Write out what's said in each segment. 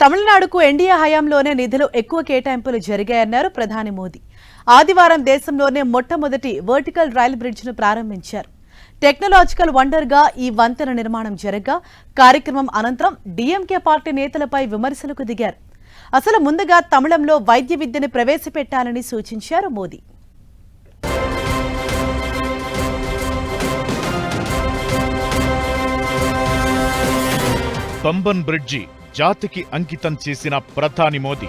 తమిళనాడుకు ఎన్డీఏ హయాంలోనే నిధులు ఎక్కువ కేటాయింపులు జరిగాయన్నారు ప్రధాని మోదీ. ఆదివారం దేశంలోనే మొట్టమొదటి వర్టికల్ రైల్ బ్రిడ్జ్ను ప్రారంభించారు. టెక్నాలజికల్ వండర్గా ఈ వంతెన నిర్మాణం జరగ్గా కార్యక్రమం అనంతరం డీఎంకే పార్టీ నేతలపై విమర్శలకు దిగారు. అసలు ముందుగా తమిళంలో వైద్య విద్యను ప్రవేశపెట్టాలని సూచించారు మోదీ. పంబన్ బ్రిడ్జి జాతికి అంకితం చేసిన ప్రధాని మోదీ.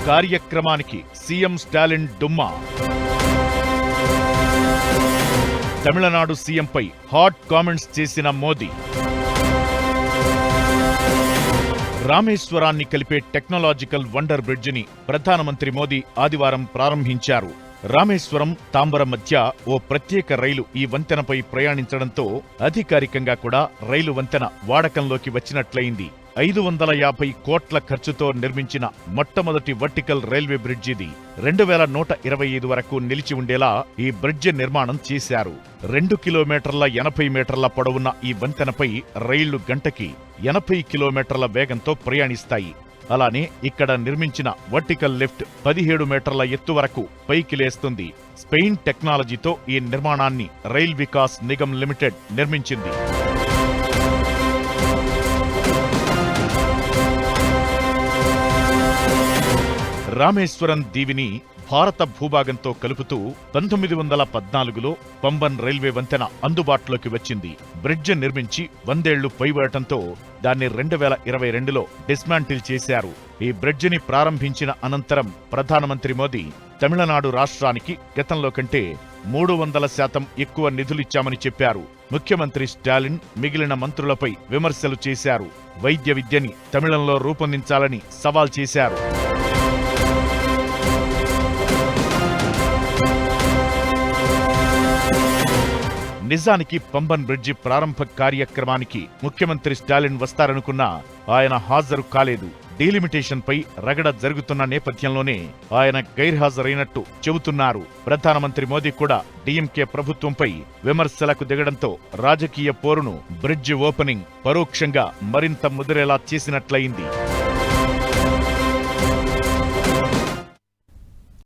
కార్యక్రమానికి సీఎం స్టాలిన్ డుమ్మా. తమిళనాడు సీఎంపై హాట్ కామెంట్స్ చేసిన మోదీ. రామేశ్వరాన్ని కలిపే టెక్నాలజికల్ వండర్ బ్రిడ్జిని ప్రధానమంత్రి మోదీ ఆదివారం ప్రారంభించారు. రామేశ్వరం తాంబర మధ్య ఓ ప్రత్యేక రైలు ఈ వంతెనపై ప్రయాణించడంతో అధికారికంగా కూడా రైలు వంతెన వాడకంలోకి వచ్చినట్లయింది. 550 కోట్ల ఖర్చుతో నిర్మించిన మొట్టమొదటి వర్టికల్ రైల్వే బ్రిడ్జ్ ఇది. 2125 వరకు నిలిచి ఉండేలా ఈ బ్రిడ్జ్ నిర్మాణం చేశారు. 2 కిలోమీటర్ల 80 మీటర్ల పొడవున్న ఈ వంతెనపై రైళ్లు గంటకి 80 కిలోమీటర్ల వేగంతో ప్రయాణిస్తాయి. అలానే ఇక్కడ నిర్మించిన వర్టికల్ లిఫ్ట్ 17 మీటర్ల ఎత్తు వరకు పైకి లేస్తుంది. స్పెయిన్ టెక్నాలజీతో ఈ నిర్మాణాన్ని రైల్ వికాస్ నిగమ్ లిమిటెడ్ నిర్మించింది. రామేశ్వరం దీవిని భారత భూభాగంతో కలుపుతూ 1914లో పంబన్ రైల్వే వంతెన అందుబాటులోకి వచ్చింది. బ్రిడ్జ్ నిర్మించి 100 ఏళ్లు పైబడటంతో దాన్ని 2022లో డిస్మాంటిల్ చేశారు. ఈ బ్రిడ్జిని ప్రారంభించిన అనంతరం ప్రధానమంత్రి మోదీ తమిళనాడు రాష్ట్రానికి గతంలో కంటే 300% ఎక్కువ నిధులిచ్చామని చెప్పారు. ముఖ్యమంత్రి స్టాలిన్ మిగిలిన మంత్రులపై విమర్శలు చేశారు. వైద్య విద్యని తమిళంలో రూపొందించాలని సవాల్ చేశారు. నిజానికి పంబన్ బ్రిడ్జి ప్రారంభ కార్యక్రమానికి ముఖ్యమంత్రి స్టాలిన్ వస్తారనుకున్నా ఆయన హాజరు కాలేదు. డీలిమిటేషన్ పై రగడ జరుగుతున్న నేపథ్యంలోనే ఆయన గైర్హాజరైనట్టు చెబుతున్నారు. ప్రధానమంత్రి మోదీ కూడా డీఎంకే ప్రభుత్వంపై విమర్శలకు దిగడంతో రాజకీయ పోరును బ్రిడ్జి ఓపెనింగ్ పరోక్షంగా మరింత ముదిరేలా చేసినట్లయింది.